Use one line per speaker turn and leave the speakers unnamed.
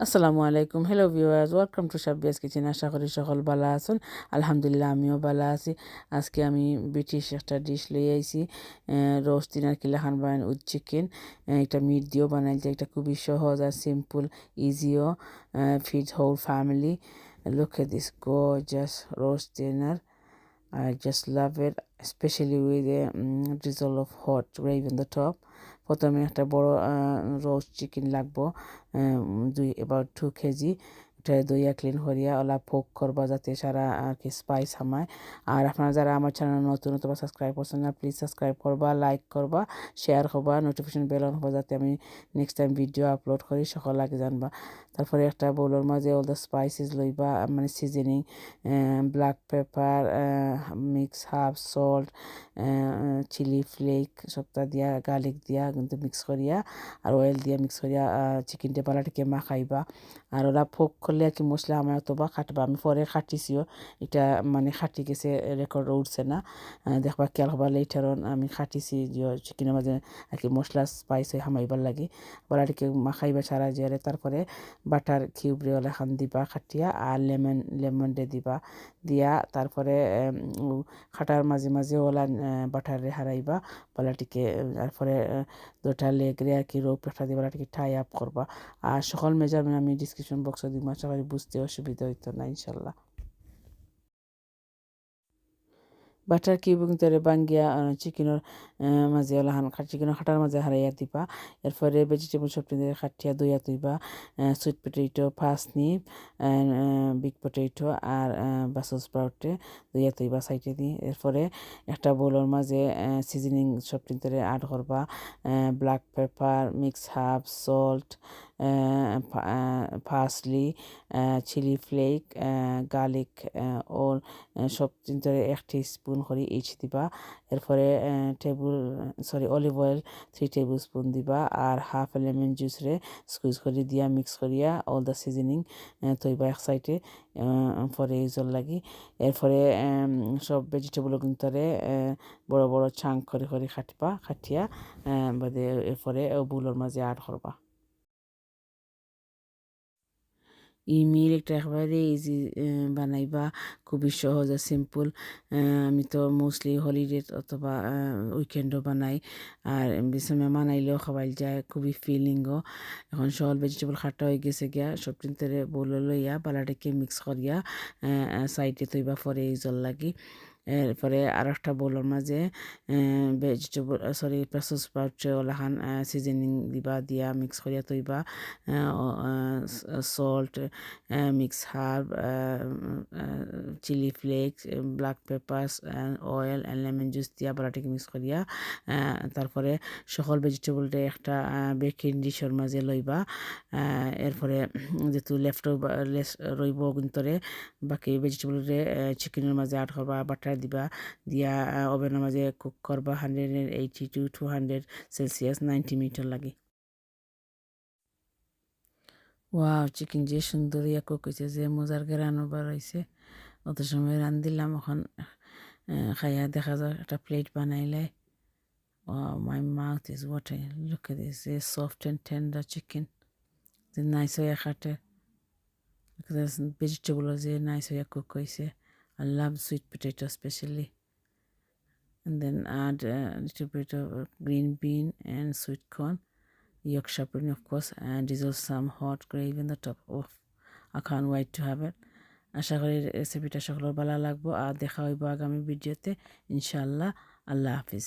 আসসালামু আলাইকুম। Hello viewers, welcome to Sabbia's kitchen. আশা করি সকল ভালো আছেন। আলহামদুলিল্লাহ আমিও ভালো আছি। আজকে আমি ব্রিটিশ একটা ডিশ লই আইছি, রোস্ট ডিনার কিলাখান বানান উইথ চিকেন। এটা মিট দিয়েও বানাইছে। এটা খুবই সহজ আর সিম্পল, ইজিও, feeds whole family. Look at this gorgeous roast dinner. I just love it, especially with a drizzle of hot gravy on the top. প্রথমে একটা বড় রোস্ট চিকেন লাগবো, about 2 কেজি। এটা দইয়া ক্লিন করিয়া ওলা পোক করবা যাতে সারা আর কি স্পাইস হামায়। আর আপনারা যারা আমার চ্যানেল নতুন অথবা সাবস্ক্রাইব করছেন না, প্লিজ সাবস্ক্রাইব করবা, লাইক করবা, শেয়ার করবা, নোটিফিকেশন বেল অন করবা যাতে আমি নেক্সট টাইম ভিডিও আপলোড করি সকল আগে জানবা। তারপরে একটা বোলের মাঝে অল দ্য স্পাইসেস লইবা, মানে seasoning, black pepper, mix half salt, chili flake সবটা দিয়া, গার্লিক দিয়া কিন্তু মিক্স করিয়া আর অয়েল দিয়া মিক্স করিয়া চিকেনটা পালাটিকে মাখাইবা। আর ওরা ফোক করলে আর কি মশলা আমার অথবা খাটবা। আমি পরে খাটিছিও, এটা মানে খাটি গেছে, রেকর্ড উঠছে না, দেখবা খেয়াল হবা লেটার অন আমি খাটিছি যে চিকেনের মাঝে আর কি মশলা স্পাইস হয়ে হামাইবার লাগে। পালাটিকে মাখাইবা সারা জিয়ারে। তারপরে বাটার কিউবরে ওলা খান দিবা খাটিয়া, আর লেমন দিবা দিয়া, তারপরে খাটার মাঝে মাঝে ওলা বাটারে হারাইবা পালাটিকে। তারপরে দুটা লেগরে আর কি রোপ একটা দিয়ে পালাটিকে টাই আপ করবা। আর সকল মেজারমেন্ট আমি ডিসক্রিপশন বক্সে দিব, আশা করি বুঝতে অসুবিধা হইতো না ইনশাল্লাহ। বাটার কিউব ভিতরে বাঙ্গিয়া চিকেনের মাঝে ওলাহান চিকেনের খাটার মাঝে হারাইয়া দিবা। এরপরে ভেজিটেবল সবটি দিয়ে খাটিয়া দইয়া তুইবা, সুইট পটেটো, পাসনি, বিগ পটেটো আর বাসল স্প্রাউটে দইয়া তুইবা সাইডে দিয়ে। এরপরে একটা বোলের মাঝে সিজনিং সবটি ধরে অ্যাড করবা, black pepper, mix herb, salt, parsley, chili flake, garlic, oil সব ধরে 1 টিস্পুন করে ইচ দিবা। এরপরে অলিভ অয়েল 3 টেবিল স্পুন দিবা, আর হাফ লেমন জুস রে স্কুইজ করে দিয়া মিক্স করিয়া অল দ্য সিজনিং তৈবা এক সাইডে পরে ইউজর লাগি। এরপরে সব ভেজিটেবল কিন্তু বড় বড় চাঙ্ক করে করে খাটিয়া বাদে এরপরে বুলোর মাঝে অ্যাড করবা। ইমেল একটা একেবারে ইজি বানাইবা, খুবই সহজ আর সিম্পল। আমি তো মোস্টলি হলিডে অথবা উইকেন্ডও বানাই, আর বিছানা বানাইলেও খাওয়াই যায়, খুবই ফিলিংও। এখন সল ভেজিটেবল খাটা হয়ে গেছে গিয়া সব চিন্তারে বলে লইয়া বালাটাকে মিক্স করিয়া সাইডে তৈবা পরে এই জল লাগি। এরপরে আর একটা বোলের মাঝে ভেজিটেবল প্রেসার স্প্রাউট ওলাখান সিজনিং দিবা, দিয়া মিক্স করিয়া তৈবা, salt, mix herb, chili flakes, black peppers, oil and lemon juice দিয়া বালাটিকে মিক্স করিয়া তারপরে সকল ভেজিটেবলটা একটা বেকিং ডিশের মাঝে লইবা। এরপরে যেহেতু লেফট রইব গুন্তরে বাকি ভেজিটেবলরে চিকেনের মাঝে অ্যাড করবা, বাটার দিবা, দিয়া ওভেনের মাঝে কুক করবা 180 to 200 সেলসিয়াস 90 মিনিটের লাগে। ওয়াও, চিকেন যে সুন্দর ইয়া কুক হয়েছে, যে মজার ঘ্রাণও বার হয়েছে। অত সময় রান্ধিলাম, এখন খাইয়া দেখা যায় একটা প্লেট বানাইলে। Wow, my mouth is watering. Look at this, a soft and tender chicken. The nice way khate. Look at this vegetable is a nice way cook hoise. I love sweet potato especially. And then add a little bit of green bean and sweet corn. Yorkshire pudding, of course, and drizzle some hot gravy on the top. Oh, I can't wait to have it. আশা করি রেসিপিটা সকলের ভালো লাগবো, আর দেখা হইব আগামী ভিডিওতে ইনশাআল্লাহ। আল্লাহ হাফিজ।